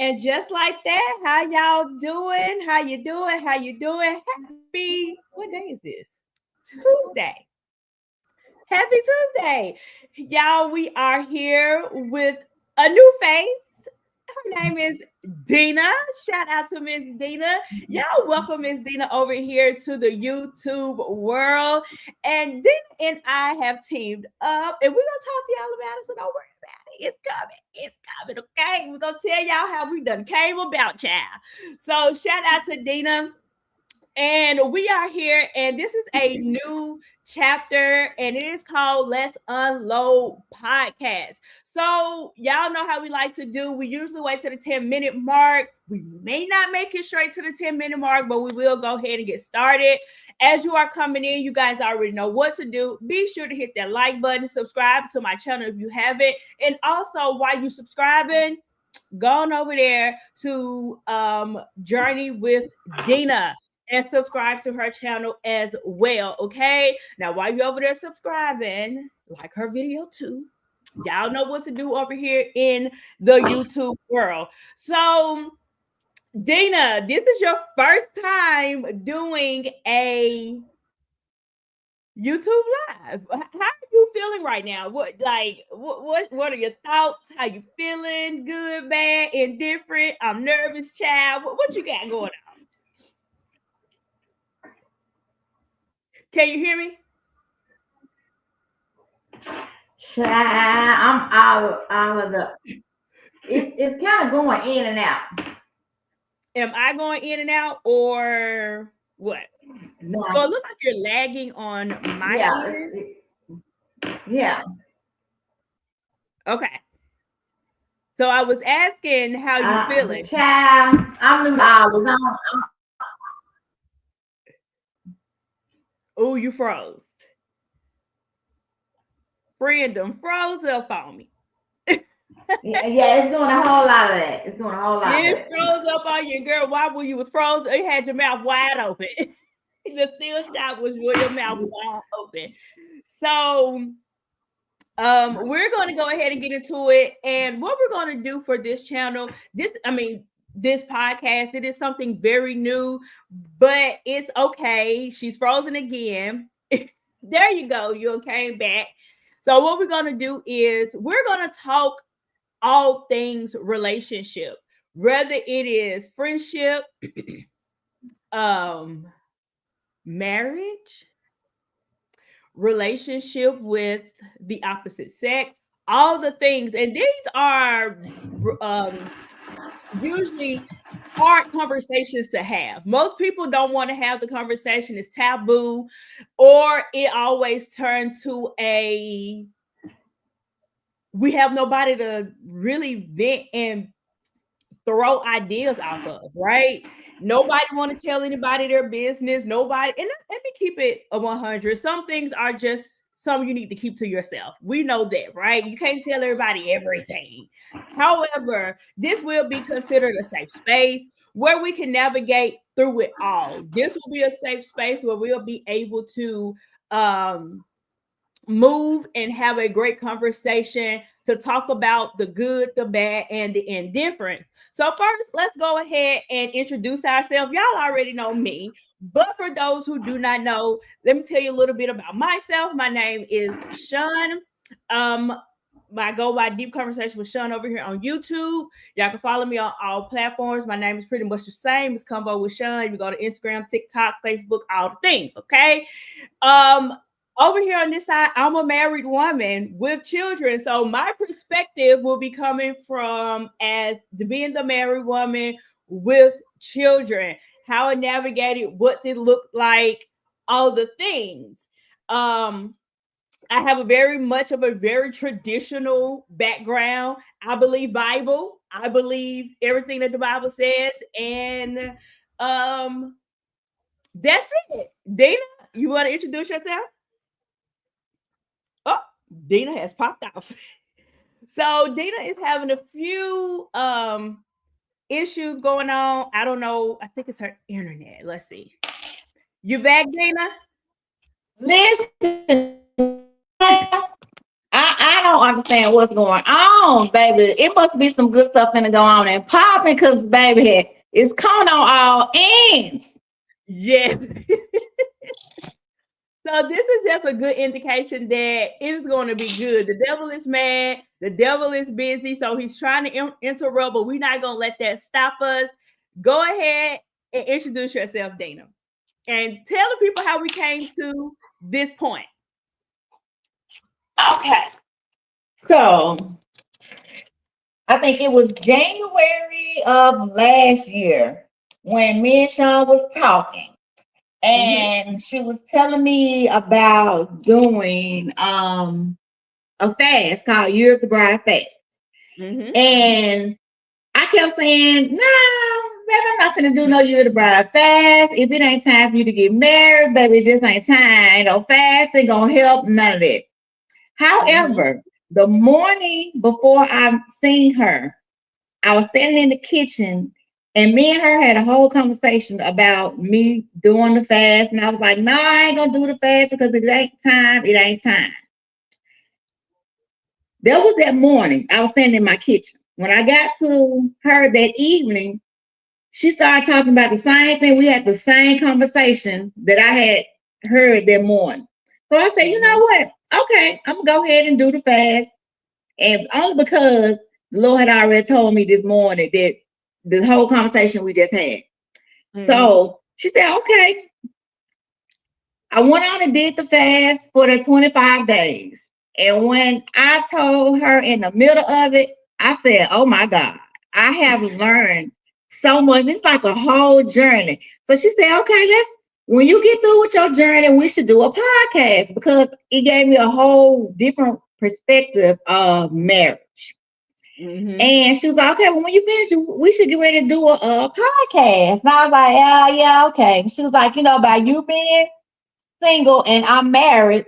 And just like that, how y'all doing? How you doing? How you doing? Happy, what day is this? Tuesday. Happy Tuesday. Y'all, we are here with a new face. Her name is Dina. Shout out to Miss Dina. Y'all welcome Miss Dina over here to the YouTube world. And Dina and I have teamed up, and we're gonna talk to y'all about it. So don't worry about it. It's coming. It's coming. Okay. We're gonna tell y'all how we done came about, child. So shout out to Dina. And we are here, and this is a new chapter, and it is called Let's Unload Podcast. So, y'all know how we like to do. We usually wait to the 10-minute mark. We may not make it straight to the 10-minute mark, but we will go ahead and get started. As you are coming in, you guys already know what to do. Be sure to hit that like button, subscribe to my channel if you haven't. And also, while you're subscribing, go on over there to Journey with Dina and subscribe to her channel as well. Okay. Now, while you're over there subscribing, like her video too. Y'all know what to do over here in the YouTube world. So, Dina, this is your first time doing a YouTube live. How are you feeling right now? What are your thoughts? How you feeling? Good, bad, indifferent? I'm nervous, child. What you got going on? Can you hear me? I'm all of the. It's kind of going in and out. Am I going in and out or what? No. So it looks like you're lagging on my end. Yeah. Okay. So I was asking how you feeling. Child, I'm new. I was on. Oh, you froze. Friend froze up on me. Yeah, it's doing a whole lot of that. It's doing a whole lot of that. It froze up on you, girl. Why when you was frozen? You had your mouth wide open. The still shot was with your mouth wide open. So we're going to go ahead and get into it. And what we're going to do for this channel, this podcast, it is something very new, but it's okay. She's frozen again. There you go. You came back. So what we're going to do is we're going to talk all things relationship, whether it is friendship, marriage, relationship with the opposite sex, all the things. And these are usually hard conversations to have. Most people don't want to have the conversation. It's taboo, or it always turns to we have nobody to really vent and throw ideas off of, right? Nobody want to tell anybody their business. Nobody, and let me keep it a 100. Some things are just some you need to keep to yourself. We know that, right? You can't tell everybody everything. However, this will be considered a safe space where we can navigate through it all. This will be a safe space where we'll be able to move and have a great conversation to talk about the good, the bad, and the indifferent. So first, let's go ahead and introduce ourselves. Y'all already know me, but for those who do not know, let me tell you a little bit about myself. My name is Sean. I go by Deep Conversation with Sean over here on YouTube. Y'all can follow me on all platforms. My name is pretty much the same. It's Convo with Sean. You go to Instagram, TikTok, Facebook, all the things, okay? Over here on this side, I'm a married woman with children. So my perspective will be coming from as being the married woman with children, how I navigated, what it looked like, all the things. I have a very traditional background. I believe Bible. I believe everything that the Bible says. And that's it. Dina, you want to introduce yourself? Oh, Dina has popped off. So Dina is having a few issues going on. I don't know. I think it's her internet. Let's see. You back, Dina? Listen, I don't understand what's going on, baby. It must be some good stuff finna go on and popping, because, baby, it's coming on all ends. Yes. So this is just a good indication that it is going to be good. The devil is mad. The devil is busy. So he's trying to interrupt, but we're not going to let that stop us. Go ahead and introduce yourself, Dana, and tell the people how we came to this point. Okay. So I think it was January of last year when me and Sean was talking. And she was telling me about doing a fast called Year of the Bride Fast. And I kept saying, no, baby, I'm not gonna do no Year of the Bride Fast. If it ain't time for you to get married, baby, it just ain't time. You know, fast ain't gonna help, none of that. However, the morning before I seen her, I was standing in the kitchen and me and her had a whole conversation about me doing the fast. And I was like, no, I ain't gonna do the fast because it ain't time. It ain't time. That was that morning. I was standing in my kitchen. When I got to her that evening, she started talking about the same thing. We had the same conversation that I had heard that morning. So I said, you know what? Okay, I'm gonna go ahead and do the fast. And only because the Lord had already told me this morning that the whole conversation we just had. So she said, okay. I went on and did the fast for the 25 days. And when I told her in the middle of it, I said, oh my God, I have learned so much. It's like a whole journey. So she said, okay, when you get through with your journey, we should do a podcast, because it gave me a whole different perspective of marriage. And she was like, okay, well, when you finish, we should get ready to do a podcast. And I was like, yeah, okay. She was like, by you being single and I'm married.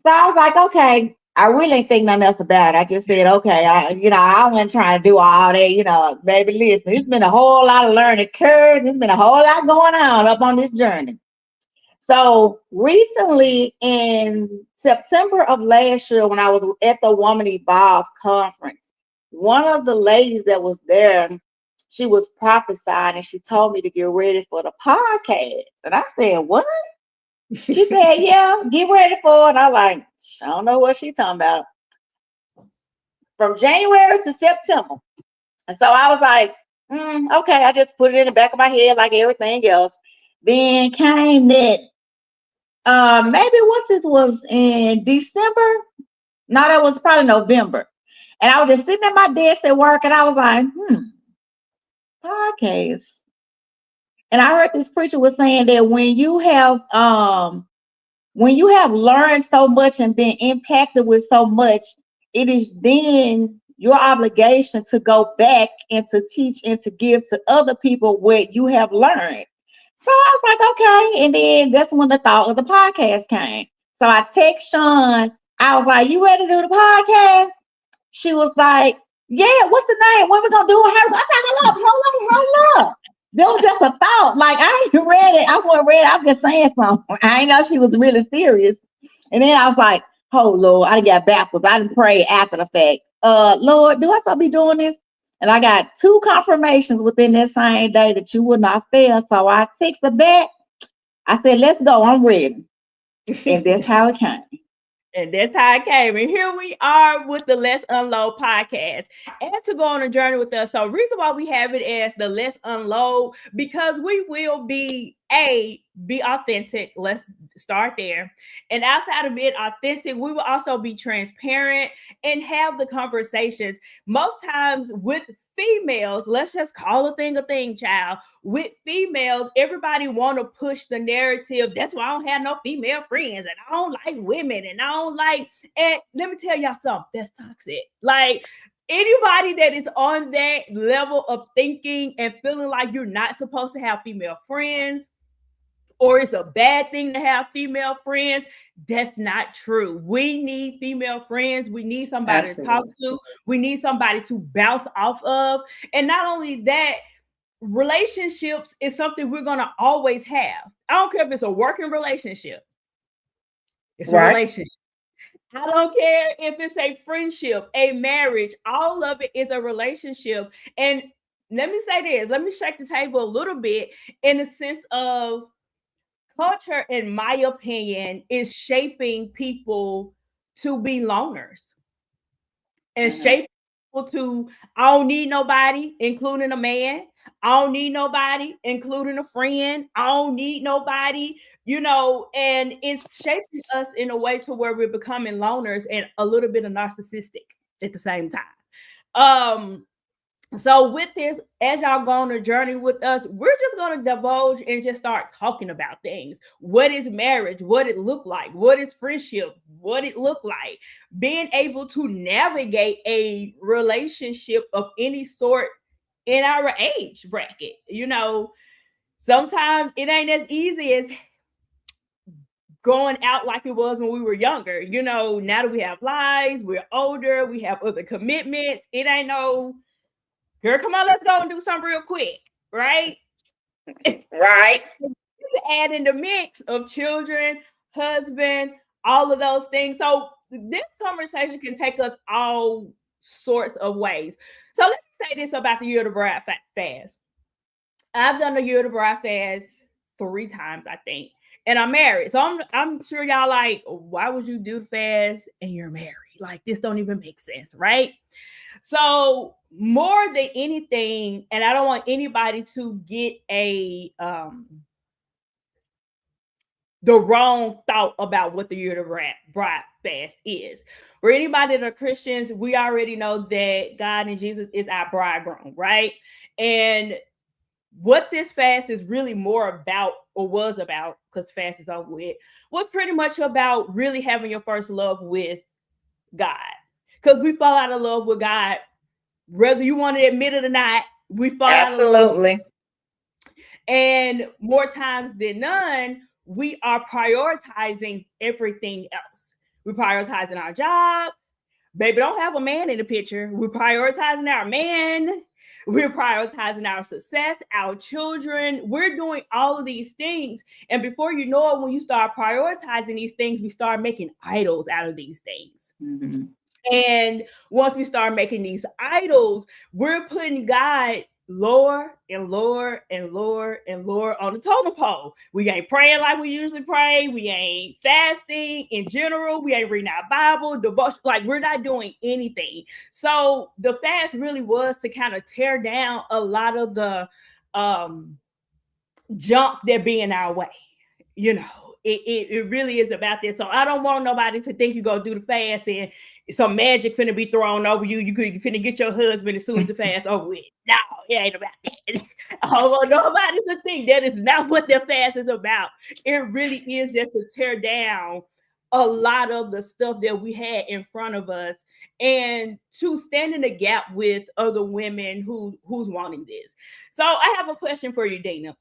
So I was like, okay, I really ain't think nothing else about it. I just said, okay, I wasn't trying to do all that, baby, listen, it's been a whole lot of learning curves. It's been a whole lot going on up on this journey. So recently in September of last year, when I was at the Woman Evolve conference, one of the ladies that was there, she was prophesying and she told me to get ready for the podcast. And I said, what? She said, yeah, get ready for it. And I like, I don't know what she's talking about. From January to September. And so I was like, okay, I just put it in the back of my head like everything else. Then came that, maybe once this was in December. No, that was probably November. And I was just sitting at my desk at work and I was like, podcast. And I heard this preacher was saying that when you have learned so much and been impacted with so much, it is then your obligation to go back and to teach and to give to other people what you have learned. So I was like, okay. And then that's when the thought of the podcast came. So I text Sean. I was like, you ready to do the podcast? She was like, yeah, what's the name? What are we going to do? I was like, hold up. That was just a thought. Like, I ain't read it. I wasn't ready. I'm just saying something. I ain't know she was really serious. And then I was like, oh, Lord, I got backwards. I didn't pray after the fact. Lord, do I still be doing this? And I got 2 confirmations within that same day that you would not fail. So I texted back. I said, let's go. I'm ready. And that's how it came. And that's how it came. And here we are with the Let's Unload podcast. And to go on a journey with us. So reason why we have it as the Let's Unload, because we will be authentic. Let's start there. And outside of being authentic, we will also be transparent and have the conversations. Most times with females, let's just call a thing, child. With females, everybody want to push the narrative. That's why I don't have no female friends, and I don't like women, and I don't like. And let me tell y'all something. That's toxic. Like, anybody that is on that level of thinking and feeling like you're not supposed to have female friends, or it's a bad thing to have female friends, that's not true. We need female friends. We need somebody to talk to. We need somebody to bounce off of. And not only that, relationships is something we're going to always have. I don't care if it's a working relationship. It's a relationship. I don't care if it's a friendship, a marriage, all of it is a relationship. And let me say this, let me shake the table a little bit in the sense of culture, in my opinion, is shaping people to be loners and Mhm. shape people to, I don't need nobody, including a man. I don't need nobody, including a friend. I don't need nobody, and it's shaping us in a way to where we're becoming loners and a little bit of narcissistic at the same time. Um, so with this, as y'all go on a journey with us, we're just gonna divulge and just start talking about things. What is marriage? What it look like? What is friendship? What it look like? Being able to navigate a relationship of any sort in our age bracket. Sometimes it ain't as easy as going out like it was when we were younger. Now that we have lives, we're older, we have other commitments. It ain't no, girl, come on, let's go and do something real quick, right? Right. To add in the mix of children, husband, all of those things. So this conversation can take us all sorts of ways. So let me say this about the Year of the Bride fast. I've done the Year of the Bride fast 3 times, I think, and I'm married. So I'm sure y'all like, why would you do the fast and you're married? Like this don't even make sense, right? So more than anything, and I don't want anybody to get the wrong thought about what the Year of the Bride fast is. For anybody that are Christians, we already know that God and Jesus is our bridegroom, right? And what this fast is really more about, or was about, because fast is over with, was pretty much about really having your first love with God. Because we fall out of love with God, whether you want to admit it or not, we fall out of love. Absolutely. And more times than none, we are prioritizing everything else. We're prioritizing our job. Baby, don't have a man in the picture. We're prioritizing our man. We're prioritizing our success, our children. We're doing all of these things. And before you know it, when you start prioritizing these things, we start making idols out of these things. Mm-hmm. And once we start making these idols, we're putting God lower and lower and lower and lower on the totem pole. We ain't praying like we usually pray. We ain't fasting in general. We ain't reading our Bible, devotion. Like we're not doing anything. So the fast really was to kind of tear down a lot of the junk that be in our way. It really is about this. So I don't want nobody to think you go do the fast and some magic finna be thrown over you. You finna get your husband as soon as the fast over with. No, it ain't about that. I don't want nobody to think that is not what the fast is about. It really is just to tear down a lot of the stuff that we had in front of us and to stand in the gap with other women who's wanting this. So I have a question for you, Dana.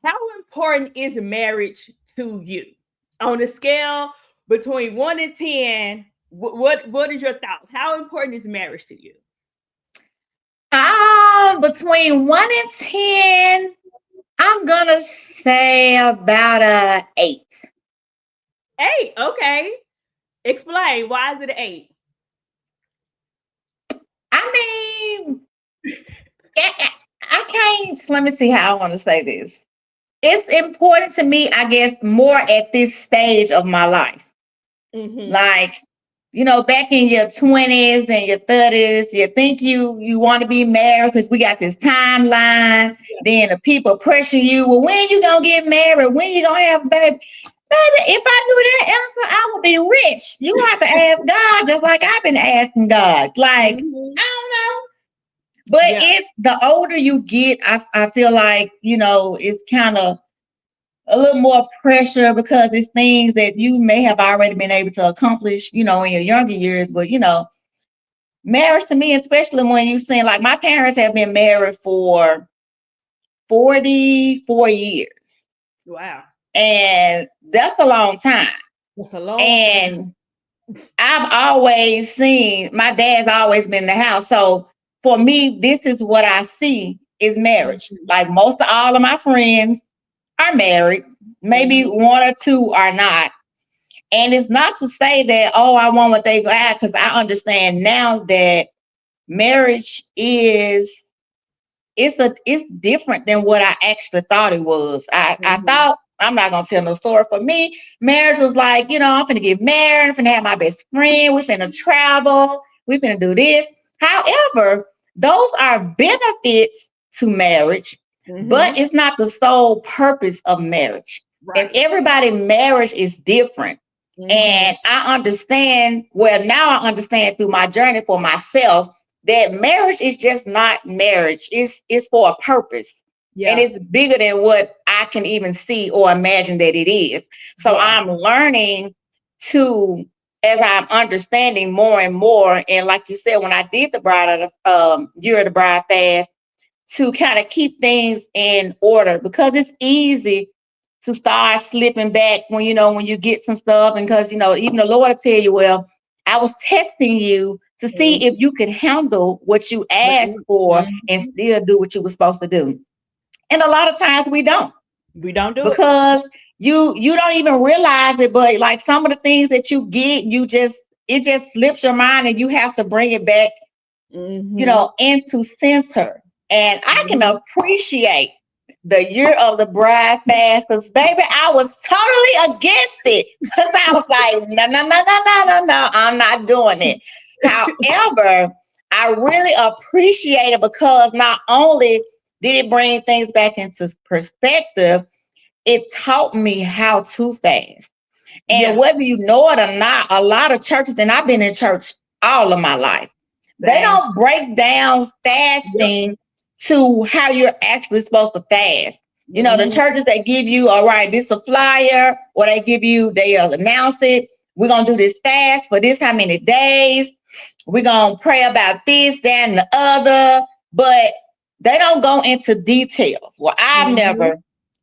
How important is marriage to you? On a scale between 1 and 10, what is your thoughts? How important is marriage to you? Between 1 and 10, I'm gonna say about a 8. 8. Okay. Explain. Why is it an 8? I mean, I can't. Let me see how I want to say this. It's important to me, I guess, more at this stage of my life. Mm-hmm. Like, back in your 20s and your 30s, you think you want to be married because we got this timeline. Yeah. Then the people pressure you. Well, when you gonna get married? When you gonna have a baby? Baby, if I knew that answer, I would be rich. You have to ask God, just like I've been asking God. Like, Mm-hmm. I don't know. But Yeah. it's the older you get, I feel like, it's kind of a little more pressure because it's things that you may have already been able to accomplish, in your younger years. But, marriage to me, especially when you see, like, my parents have been married for 44 years. Wow. And that's a long time. That's a long time. And I've always seen, my dad's always been in the house. So for me, this is what I see is marriage. Mm-hmm. Like most of all of my friends are married. Maybe Mm-hmm. one or two are not. And it's not to say that, oh, I want what they got, because I understand now that marriage is it's different than what I actually thought it was. I Mm-hmm. thought, I'm not gonna tell no story. For me, marriage was like, I'm finna get married, I'm finna have my best friend, we finna travel, we finna do this. However, those are benefits to marriage, but Mm-hmm. it's not the sole purpose of marriage. And Right. everybody marriage is different. Mm-hmm. And I understand, well, now I understand through my journey for myself that marriage is just not marriage. It's for a purpose. And Yeah. it's bigger than what I can even see or imagine that it is. So Yeah. I'm learning to, as I'm understanding more and more. And like you said, when I did the bride of the year of the bride fast, to kind of keep things in order, because it's easy to start slipping back when when you get some stuff, and because even the Lord will tell you, well, I was testing you to see if Mm-hmm. you could handle what you asked for and Mm-hmm. still do what you were supposed to do. And a lot of times we don't, We don't do it. because you don't even realize it, but like some of the things that you get, it just slips your mind, and you have to bring it back, Mm-hmm. into center. And I can Mm-hmm. appreciate the year of the bride fast, because baby, I was totally against it. Because I was like, no, no, no, no, no, no, no, I'm not doing it. However, I really appreciate it, because not only did it bring things back into perspective, it taught me how to fast. And Yeah. whether you know it or not, a lot of churches, and I've been in church all of my life, they Same. don't break down Yep. fasting to how you're actually supposed to fast. The Mm-hmm. churches that give you, all right, this is a flyer, or they'll announce it. We're going to do this fast for this how many days. We're going to pray about this, that, and the other. But they don't go into details. Well, I've Mm-hmm. never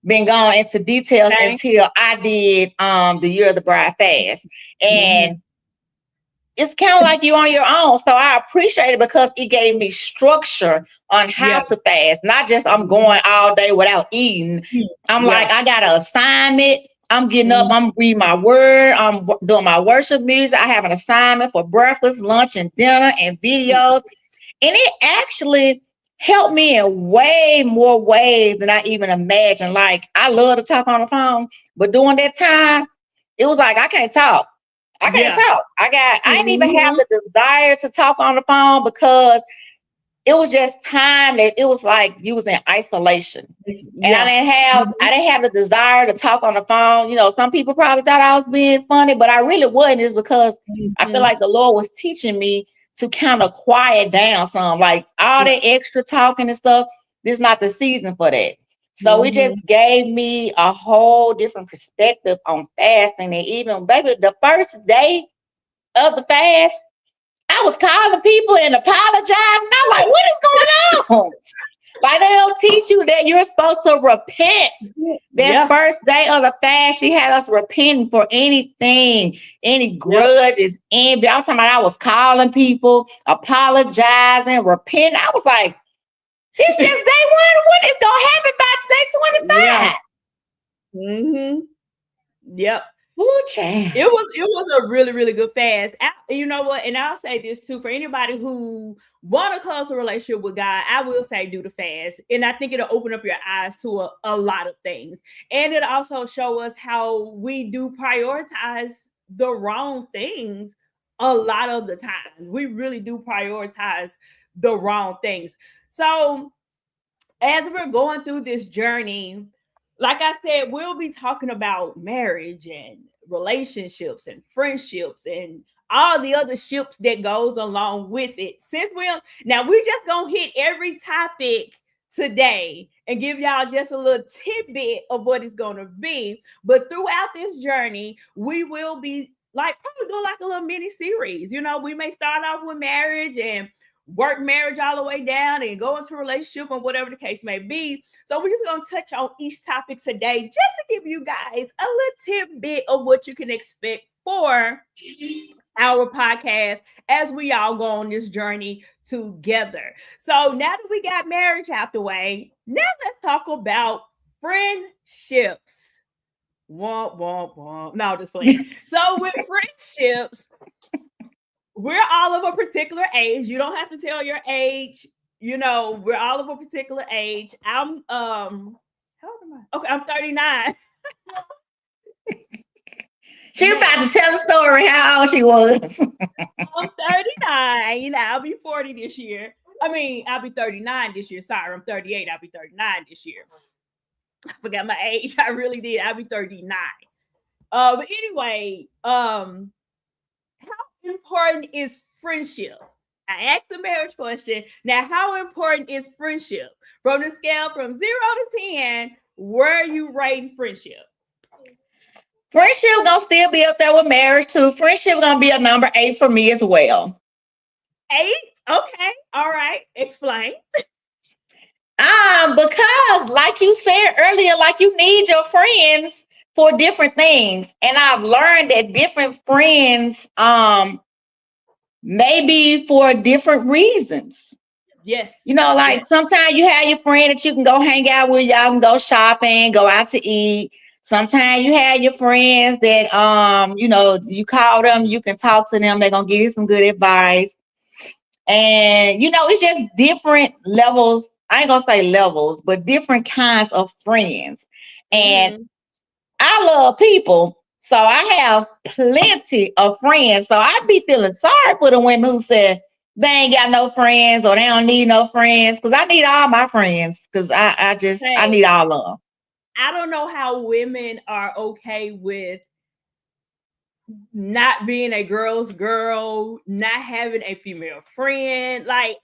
been going into details Same. until I did the year of the bride fast. Mm-hmm. And it's kind of like you on your own. So I appreciate it, because it gave me structure on how Yeah. to fast. Not just I'm Mm-hmm. going all day without eating. I'm Yeah. like, I got an assignment. I'm getting up, Mm-hmm. I'm reading my word, I'm doing my worship music. I have an assignment for breakfast, lunch, and dinner, and videos. And it actually helped me in way more ways than I even imagined. Like, I love to talk on the phone, but during that time, it was like I can't talk. I can't Yeah. talk. I didn't even have Mm-hmm. the desire to talk on the phone, because it was just time that it was like you was in isolation. And Yeah. I Mm-hmm. didn't have the desire to talk on the phone. Some people probably thought I was being funny, but I really wasn't. It's because I feel Mm-hmm. like the Lord was teaching me to kind of quiet down some. Like all Yeah. that extra talking and stuff, this is not the season for that. So it Mm-hmm. just gave me a whole different perspective on fasting. And even baby, the first day of the fast, I was calling people and apologizing. I'm like, what is going on? Like they don't teach you that you're supposed to repent. That Yeah. first day of the fast, she had us repenting for anything, any Yep. grudges, envy. I'm talking about I was calling people, apologizing, repenting. I was like, it's just day one. What is gonna happen by day Yeah. 25? Mm-hmm. Yep. Ooh, child. It was a really really good fast. You know what? And I'll say this too for anybody who want to close a relationship with God. I will say do the fast, and I think it'll open up your eyes to a lot of things, and it'll also show us how we do prioritize the wrong things a lot of the time. We really do prioritize the wrong things. So as we're going through this journey, like I said, we'll be talking about marriage and relationships and friendships and all the other ships that goes along with it. Since we just gonna hit every topic today and give y'all just a little tidbit of what it's gonna be. But throughout this journey, we will be like probably doing like a little mini series. We may start off with marriage and work marriage all the way down and go into a relationship or whatever the case may be. So we're just going to touch on each topic today just to give you guys a little tidbit of what you can expect for our podcast as we all go on this journey together. So now that we got marriage out the way, now let's talk about friendships. Womp, womp, womp. No, just playing. So with friendships, we're all of a particular age. You don't have to tell your age. You know, we're all of a particular age. I'm how old am I? Okay, I'm 39. She Man, about to tell a story how old she was. I'm 39. I'll be 40 this year. I mean, I'll be 39 this year. Sorry, I'm 38. I'll be 39 this year. I forgot my age. I really did. I'll be 39. But anyway, how important is friendship? I asked a marriage question. Now, how important is friendship? From the scale from 0 to 10, where are you rating friendship? Friendship gonna still be up there with marriage too. Friendship gonna be a number 8 for me as well. 8? Okay. All right. Explain. Because like you said earlier, like you need your friends for different things. And I've learned that different friends maybe for different reasons. Yes. You know, like Yes. sometimes you have your friend that you can go hang out with, y'all can go shopping, go out to eat. Sometimes you have your friends that you know, you call them, you can talk to them, they're gonna give you some good advice. And you know, it's just different levels. I ain't gonna say levels, but different kinds of friends. And Mm-hmm. I love people. So I have plenty of friends. So I be feeling sorry for the women who said they ain't got no friends or they don't need no friends. Cause I need all my friends. Cause I Hey, need all of them. I don't know how women are okay with not being a girl's girl, not having a female friend. Like,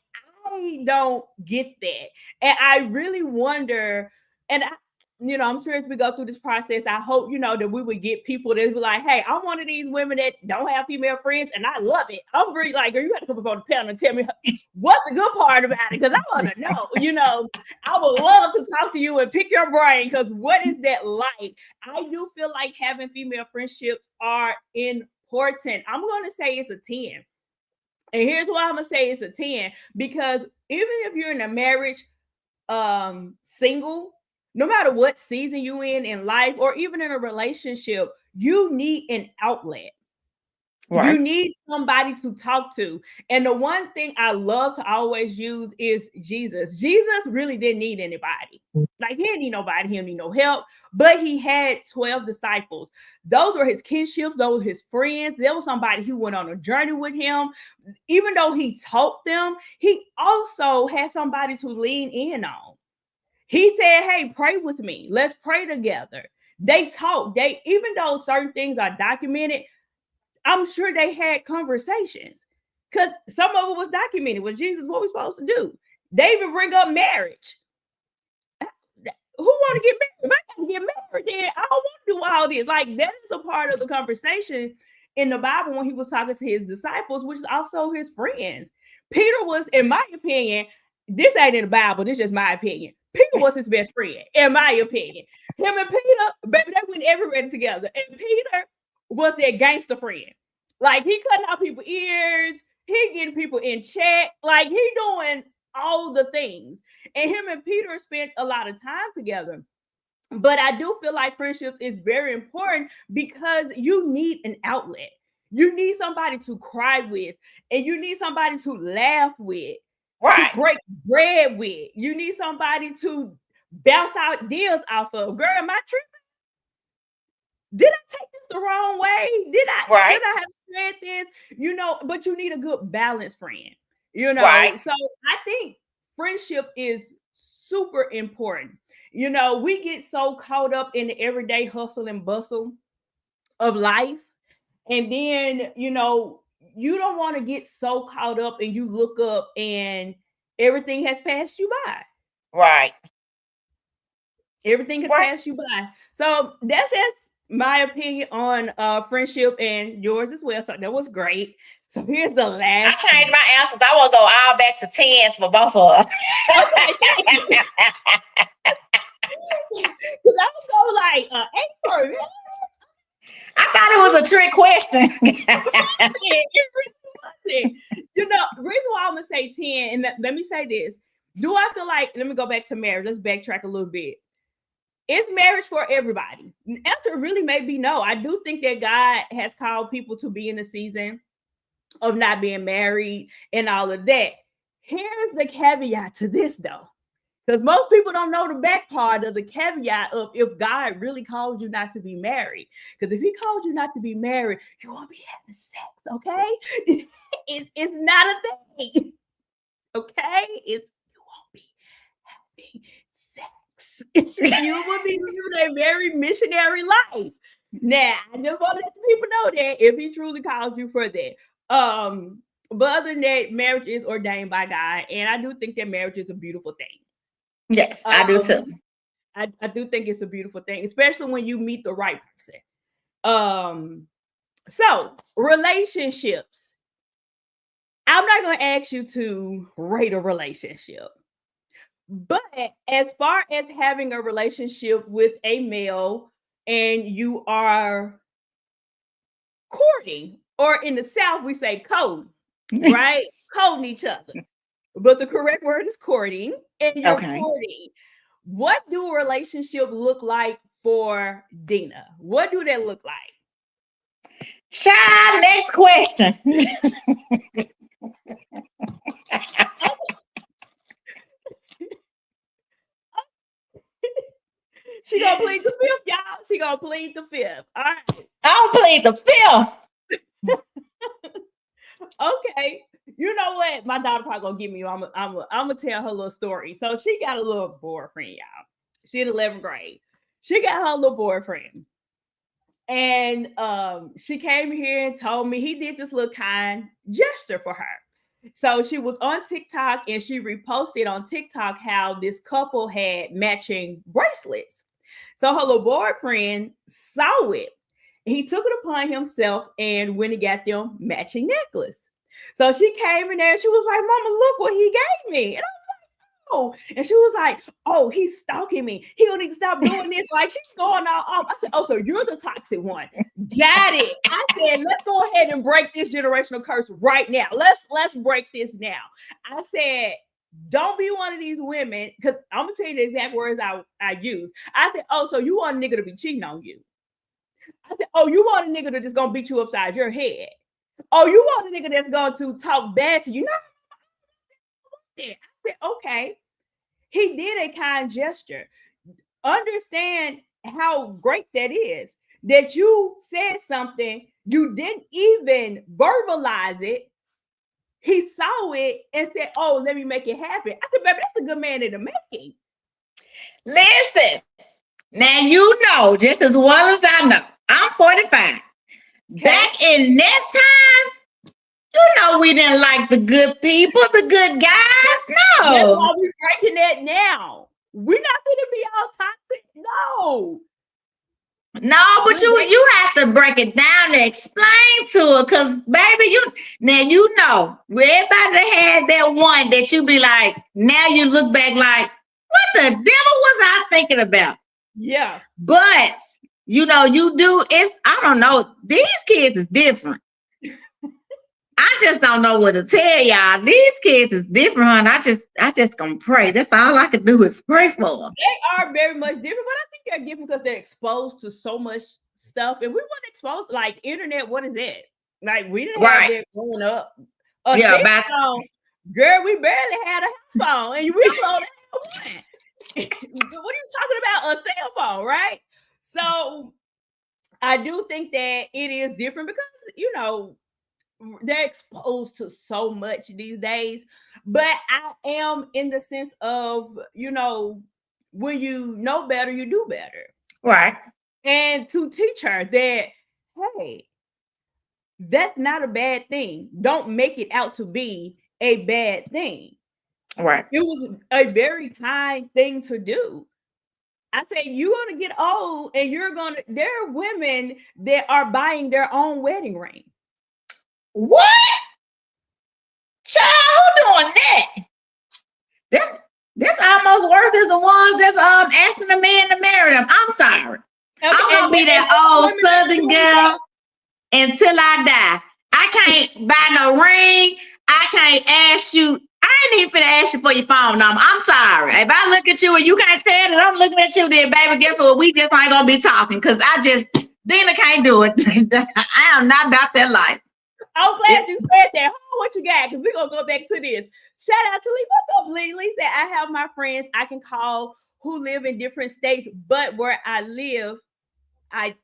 I don't get that. And I really wonder, and I'm sure as we go through this process, I hope, that we would get people that be like, hey, I'm one of these women that don't have female friends and I love it. I'm really like, girl, you got to come up on the panel and tell me what's the good part about it. Cause I want to know, I would love to talk to you and pick your brain. Cause what is that like? I do feel like having female friendships are important. I'm going to say it's a 10. And here's why I'm going to say it's a 10. Because even if you're in a marriage, single, no matter what season you in life, or even in a relationship, you need an outlet. You Right. need somebody to talk to. And the one thing I love to always use is Jesus. Jesus really didn't need anybody. Like, he didn't need nobody. He didn't need no help. But he had 12 disciples. Those were his kinships. Those were his friends. There was somebody who went on a journey with him. Even though he taught them, he also had somebody to lean in on. He said, hey, pray with me. Let's pray together. They talked. Even though certain things are documented, I'm sure they had conversations, because some of it was documented. With Jesus, what we supposed to do? They even bring up marriage. Who want to get married? If I got to get married, then I don't want to do all this. Like, that is a part of the conversation in the Bible when he was talking to his disciples, which is also his friends. Peter was, in my opinion, this ain't in the Bible, this is just my opinion. Peter was his best friend, in my opinion. Him and Peter, baby, they went everywhere together. And Peter was their gangster friend. Like, he cutting out people's ears, he getting people in check, like, he doing all the things. And him and Peter spent a lot of time together. But I do feel like friendships is very important because you need an outlet. You need somebody to cry with, and you need somebody to laugh with, to Right. break bread with. You need somebody to bounce out deals off of. Girl, am I tripping? Did I take this the wrong way? Right. Should I have said this? But you need a good balanced friend. Right. So I think friendship is super important. We get so caught up in the everyday hustle and bustle of life. And then, you don't want to get so caught up and you look up and everything has passed you by. Right. Everything has Right. passed you by. So that's just my opinion on friendship, and yours as well. So that was great. So here's the I last changed piece. my answers. I want to go all back to tens for both of us. Okay, thank you. Because I would go like 8 for I thought it was a trick question. it really wasn't. The reason why I'm gonna say 10, and let me say this. Do I feel like, let me go back to marriage. Let's backtrack a little bit. Is marriage for everybody? The answer really may be no. I do think that God has called people to be in a season of not being married and all of that. Here's the caveat to this though. Because most people don't know the back part of the caveat of if God really called you not to be married. Because if he called you not to be married, you won't be having sex, okay? It's not a thing. Okay? It's you won't be having sex. You will be living a very missionary life. Now, I just want to let the people know that if he truly called you for that. But other than that, marriage is ordained by God, and I do think that marriage is a beautiful thing. Yes, I do too. I do think it's a beautiful thing, especially when you meet the right person. So relationships. I'm not going to ask you to rate a relationship, but as far as having a relationship with a male and you are courting, or in the South, we say courting, right? Courting each other. But the correct word is courting, and you're courting. What do a relationship look like for Dina? What do they look like? Child, next question. She gonna plead the fifth, y'all. She gonna plead the fifth. All right. I'll plead the fifth. Okay. You know what? My daughter probably gonna give me. I'm gonna tell her little story. So she got a little boyfriend, y'all. She in 11th grade. She got her little boyfriend, and she came here and told me he did this little kind gesture for her. So she was on TikTok and she reposted on TikTok how this couple had matching bracelets. So her little boyfriend saw it. He took it upon himself and went and got them matching necklace. So she came in there and she was like, Mama, look what he gave me. And I was like, oh. And she was like, oh, he's stalking me. He don't need to stop doing this. Like she's going all off. I said, oh, so you're the toxic one. Got it. I said, let's go ahead and break this generational curse right now. Let's break this now. I said, don't be one of these women, because I'm gonna tell you the exact words I use. I said, oh, so you want a nigga to be cheating on you. I said, oh, you want a nigga that's just gonna beat you upside your head. Oh, you want a nigga that's going to talk bad to you. No, I said, okay. He did a kind gesture. Understand how great that is. That you said something, you didn't even verbalize it. He saw it and said, oh, let me make it happen. I said, baby, that's a good man in the making. Listen, now you know just as well as I know, I'm 45. Okay. Back in that time, you know we didn't like the good people, the good guys. No. That's why we're breaking that now. We're not going to be all toxic. No. No, but you have to break it down and explain to her, because baby, you know, everybody had that one that you be like, now you look back like, what the devil was I thinking about? Yeah. But you know, I don't know, these kids is different. I just don't know what to tell y'all. These kids is different, honey. I just gonna pray. That's all I can do is pray for them. They are very much different, but I think they're different because they're exposed to so much stuff. And we weren't exposed, like internet, what is that? Like we didn't have that growing up. Girl, we barely had a house phone, and we only had one. What are you talking about? A cell phone, right? So I do think that it is different because, you know, they're exposed to so much these days. But I am in the sense of, you know, when you know better, you do better. Right. And to teach her that, hey, that's not a bad thing. Don't make it out to be a bad thing. Right. It was a very kind thing to do. I say, you're going to get old and there are women that are buying their own wedding ring. What? Child, who doing that? That's almost worse as the ones that's asking a man to marry them. I'm sorry. Okay, I'm gonna be that old Southern girl until I die. I can't buy no ring. I can't ask you. I ain't ain't even finna ask you for your phone number. I'm sorry. If I look at you and you can't tell that I'm looking at you, then baby, guess what? We just ain't gonna be talking because Dina can't do it. I am not about that life. I'm glad you said that. Hold on, what you got? Because we're gonna go back to this. Shout out to Lee. What's up, Lee? Lee said, I have my friends I can call who live in different states, but where I live, I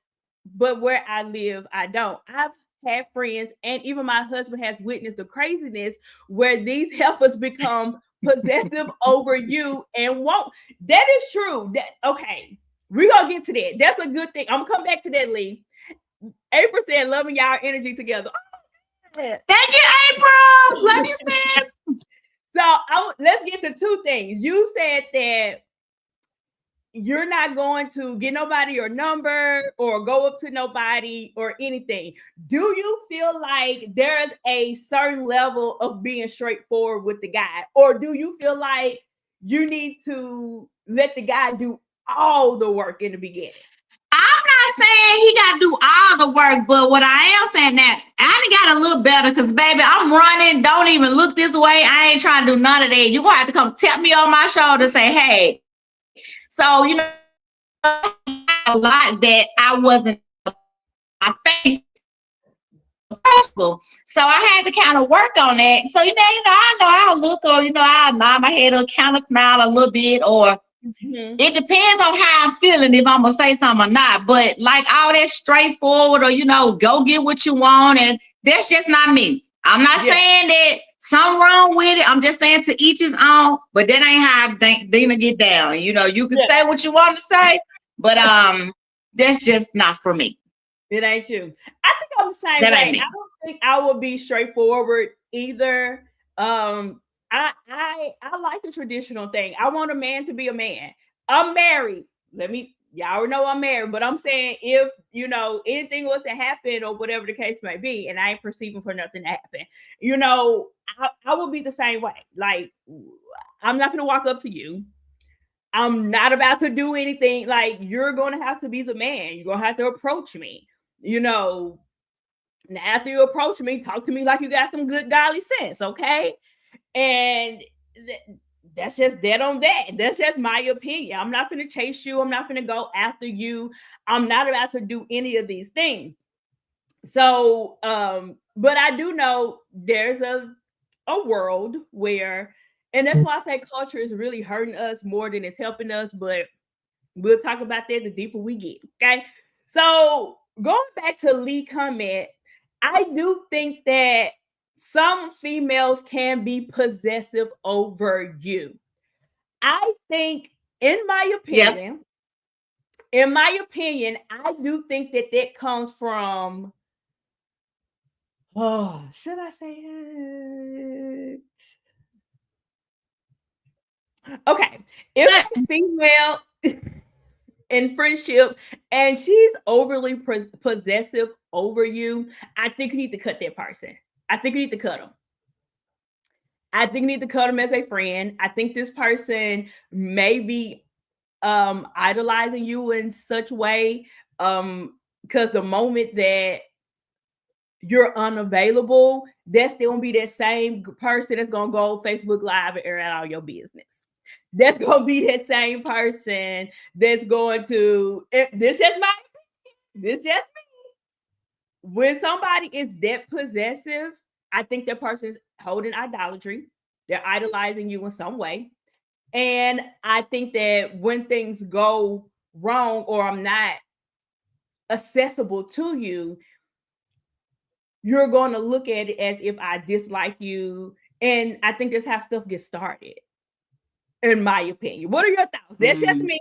don't. I've had friends, and even my husband has witnessed the craziness where these helpers become possessive over you and won't. That is true. That okay. We're gonna get to that. That's a good thing. I'm gonna come back to that, Lee. April said, loving y'all energy together. Thank you, April. Love you, sis. So let's get to two things. You said that you're not going to get nobody your number or go up to nobody or anything. Do you feel like there's a certain level of being straightforward with the guy? Or do you feel like you need to let the guy do all the work in the beginning? I'm not saying he got to do all the work, but what I am saying that I done got a little better because, baby, I'm running. Don't even look this way. I ain't trying to do none of that. You're going to have to come tap me on my shoulder and say, hey. So, a lot that I wasn't my face. So I had to kind of work on that. So, I know I'll look or, I'll nod my head or kind of smile a little bit or it depends on how I'm feeling if I'm going to say something or not. But like all that straightforward or, go get what you want. And that's just not me. I'm not saying that something wrong with it. I'm just saying to each his own. But that ain't how Dina get down. You can say what you want to say. But that's just not for me. It ain't you. I think I'm the same way. I don't think I would be straightforward either. I like the traditional thing. I want a man to be a man. I'm married. Y'all know I'm married, but I'm saying if anything was to happen or whatever the case may be, and I ain't perceiving for nothing to happen, I will be the same way. Like, I'm not gonna walk up to you. I'm not about to do anything. Like, you're gonna have to be the man. You're gonna have to approach me. Now after you approach me, talk to me like you got some good godly sense, okay? And that's just dead on that. That's just my opinion. I'm not going to chase you. I'm not going to go after you. I'm not about to do any of these things. So, but I do know there's a world where, and that's why I say culture is really hurting us more than it's helping us. But we'll talk about that the deeper we get. Okay. So going back to Lee comment, I do think that some females can be possessive over you. I think, in my opinion, I do think that comes from, should I say it? Okay. If a female in friendship and she's overly possessive over you, I think you need to cut that person. I think you need to cut them. I think you need to cut them as a friend. I think this person may be idolizing you in such way because the moment that you're unavailable, that's still gonna be that same person that's gonna go Facebook Live and air out all your business. That's gonna be that same person that's going to. This just me. When somebody is that possessive, I think that person's holding idolatry. They're idolizing you in some way. And I think that when things go wrong or I'm not accessible to you, you're going to look at it as if I dislike you. And I think that's how stuff gets started, in my opinion. What are your thoughts? That's just me.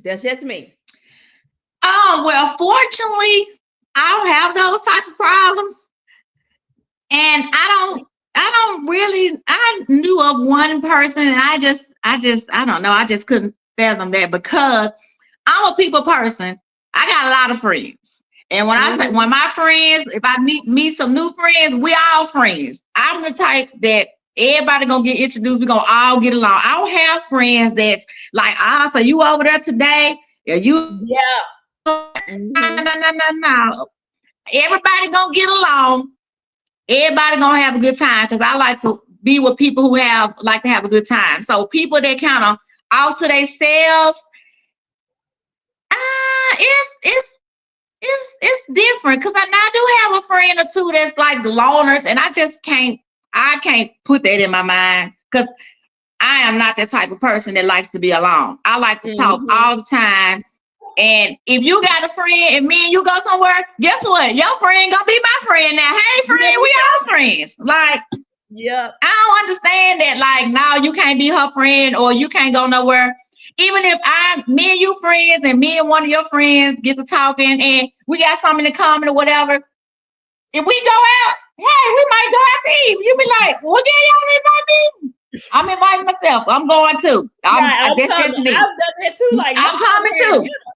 That's just me. Oh, well, fortunately, I don't have those type of problems. And I knew of one person and I don't know. I just couldn't fathom that because I'm a people person. I got a lot of friends. And when I say, when my friends, if I meet some new friends, we all friends. I'm the type that everybody gonna get introduced. We're gonna all get along. I don't have friends that's like, so you over there today? No. Everybody gonna get along. Everybody gonna have a good time because I like to be with people who have like to have a good time. So people that kind of off to themselves, it's different because I do have a friend or two that's like loners, and I can't put that in my mind because I am not that type of person that likes to be alone. I like to talk Mm-hmm. all the time. And if you got a friend and me and you go somewhere, guess what? Your friend gonna be my friend now. Hey Yeah. friend, we all friends. Like, Yep. I don't understand that. Like, no, you can't be her friend or you can't go nowhere. Even if me and you friends and me and one of your friends get to talking and we got something in common or whatever, if we go out, hey, we might go out to eat. You be like, well, yeah, y'all invite me. I'm inviting myself. I'm going too. Right. I'm That's coming. just me. I've done that too. Like, I'm let's go coming here too. together.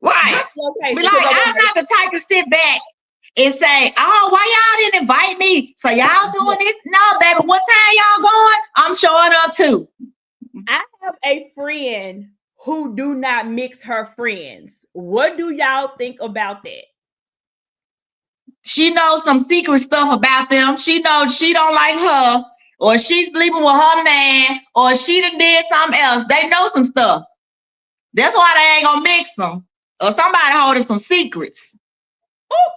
Right. Just location Be because like, I want I'm not the type to sit back and say, oh, why y'all didn't invite me? So y'all to. doing this? No, baby. What time y'all going? I'm showing up too. I have a friend who do not mix her friends. What do y'all think about that? She knows some secret stuff about them. She knows she don't like her, or she's sleeping with her man, or she done did something else. They know some stuff. That's why they ain't gonna mix them. Or somebody holding some secrets. Oh,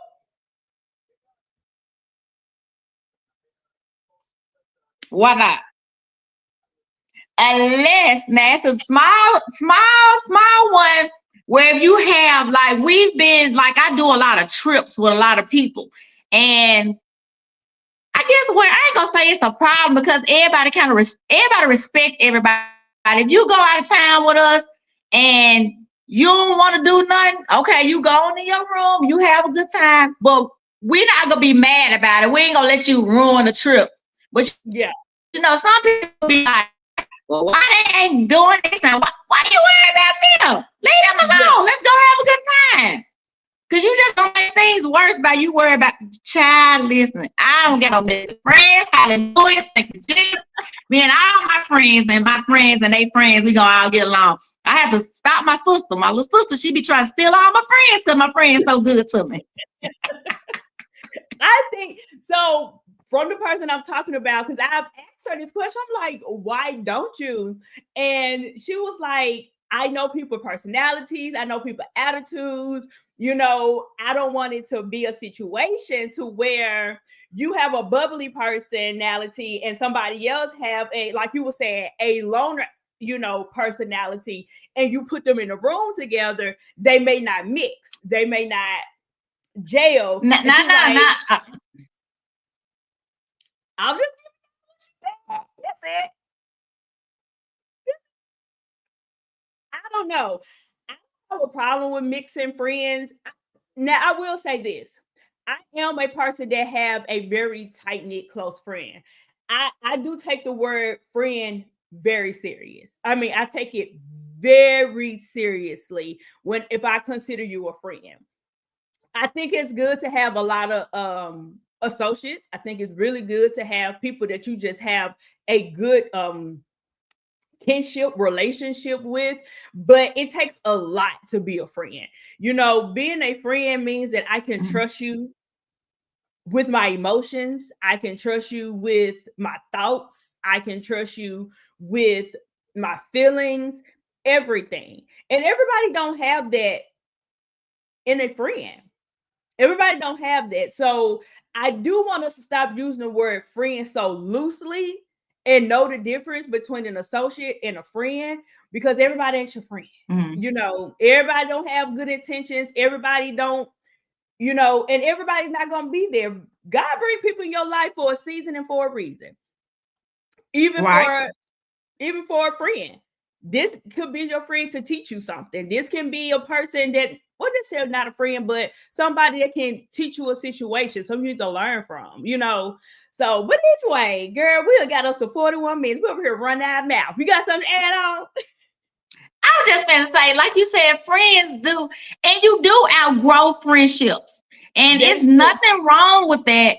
Why not? Unless now it's a small one where if you have like we've been like I do a lot of trips with a lot of people, and I guess where I ain't gonna say it's a problem because everybody everybody respect everybody. If you go out of town with us and you don't want to do nothing, okay, you go on in your room, you have a good time, but we're not gonna be mad about it. We ain't gonna let you ruin the trip. But yeah, some people be like, well, why they ain't doing this? And why you worry about them? Leave them yeah. alone. Let's go have a good time. Cause you just gonna make things worse by you worry about the child listening. I don't get no best friends. Hallelujah. Thank you, Jesus. Me and all my friends and they friends, we gonna all get along. I have to stop my sister. My little sister, she be trying to steal all my friends because my friends so good to me. I think so. From the person I'm talking about, because I've asked her this question, I'm like, why don't you? And she was like, I know people personalities, I know people attitudes. I don't want it to be a situation to where you have a bubbly personality and somebody else have like you were saying, a loner, personality, and you put them in a room together, they may not mix, they may not jail. Nah, And nah, she's nah, like, nah. I'm just that's it. I don't know. I don't have a problem with mixing friends. Now I will say this. I am a person that have a very tight-knit close friend. I do take the word friend very serious. I mean, I take it very seriously when if I consider you a friend. I think it's good to have a lot of associates. I think it's really good to have people that you just have a good kinship relationship with, but it takes a lot to be a friend. Being a friend means that I can Mhm. trust you with my emotions, I can trust you with my thoughts, I can trust you with my feelings, everything. And everybody don't have that in a friend. Everybody don't have that. So I do want us to stop using the word friend so loosely and know the difference between an associate and a friend, because everybody ain't your friend. Mhm. Everybody don't have good intentions. Everybody don't, and everybody's not going to be there. God bring people in your life for a season and for a reason. Even Right. for even for a friend. This could be your friend to teach you something. This can be a person that, well, this is not a friend, but somebody that can teach you a situation, something you need to learn from. So, but anyway, girl, we got up to 41 minutes. We're over here running our mouth. You got something to add on? I was just gonna say, like you said, friends do, and you do outgrow friendships, and That it's is true. nothing wrong with that.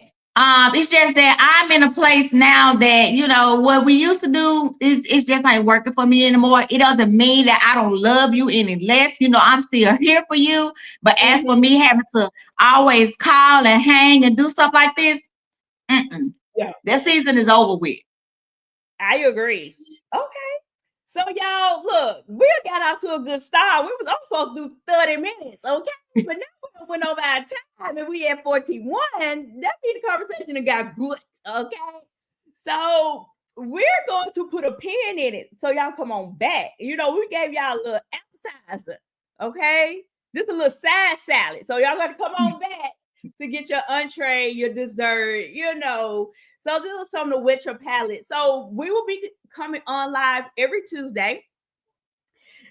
It's just that I'm in a place now that what we used to do is it's just not working for me anymore. It doesn't mean that I don't love you any less. I'm still here for you. But as for Mm-hmm. me having to always call and hang and do stuff like this, mm-mm. Yeah, That season is over with. I agree. Okay. So y'all, look, we got off to a good start. We was all supposed to do 30 minutes, okay? But now we went over our time and we at 41. That means the conversation that got good, okay? So we're going to put a pin in it so y'all come on back. You know, we gave y'all a little appetizer, okay? Just a little side salad. So y'all got to come on back to get your entree, your dessert, you know. So this is something to whet your palate. So we will be coming on live every Tuesday.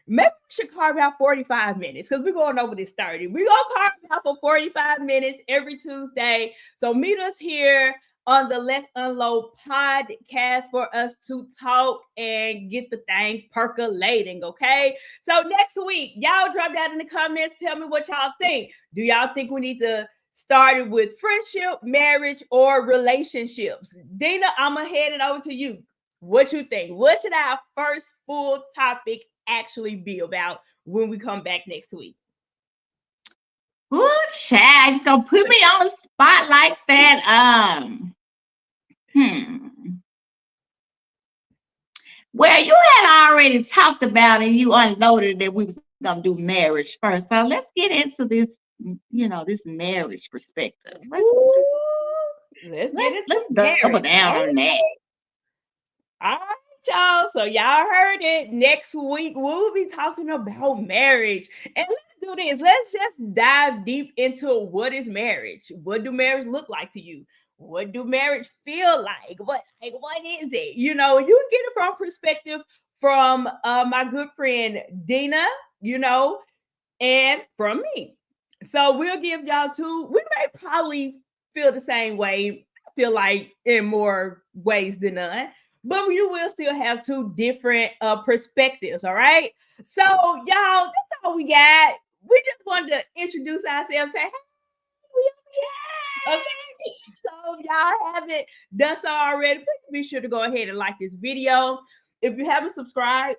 Maybe we should carve out 45 minutes because we're going over this 30. We're going to carve out for 45 minutes every Tuesday. So meet us here on the Let's Unload podcast for us to talk and get the thing percolating, okay? So next week, y'all drop that in the comments. Tell me what y'all think. Do y'all think we need to start it with friendship, marriage, or relationships? Dina, I'm going to hand it over to you. What you think? What should our first full topic actually be about when we come back next week? Ooh, child, just gonna put me on the spot like that. Well, you had already talked about and you unloaded that we was gonna do marriage first. So let's get into this, this marriage perspective. Let's get into Let's double marriage. down on that. All right, y'all. So y'all heard it. Next week we'll be talking about marriage, and let's do this. Let's just dive deep into what is marriage. What do marriage look like to you? What do marriage feel like? What is it? You know, you get it from perspective from my good friend Dina. You know, and from me. So we'll give y'all two. We may probably feel the same way. I feel like in more ways than none, but you will still have two different perspectives. All right. So y'all, that's all we got. We just wanted to introduce ourselves. Say, hey, we here. Okay. So if y'all haven't done so already, please be sure to go ahead and like this video. If you haven't subscribed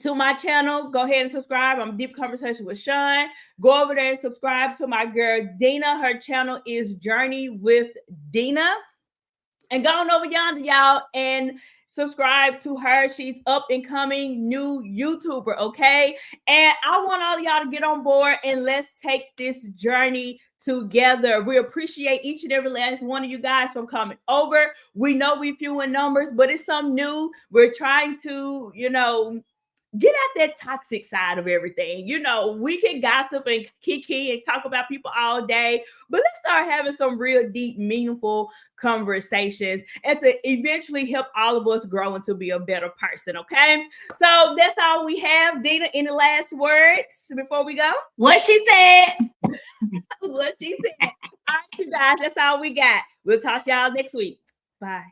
to my channel, go ahead and subscribe. I'm Deep Conversation with Sean. Go over there and subscribe to my girl Dina. Her channel is Journey with Dina. And go on over yonder, y'all, and subscribe to her. She's up and coming new YouTuber, okay? And I want all of y'all to get on board and let's take this journey together. We appreciate each and every last one of you guys from coming over. We know we few in numbers, but it's something new. We're trying to, get out that toxic side of everything. You know, we can gossip and kiki and talk about people all day, but let's start having some real deep, meaningful conversations and to eventually help all of us grow and to be a better person. Okay. So that's all we have. Dina, any last words before we go? What she said. What she said. All right, you guys, that's all we got. We'll talk to y'all next week. Bye.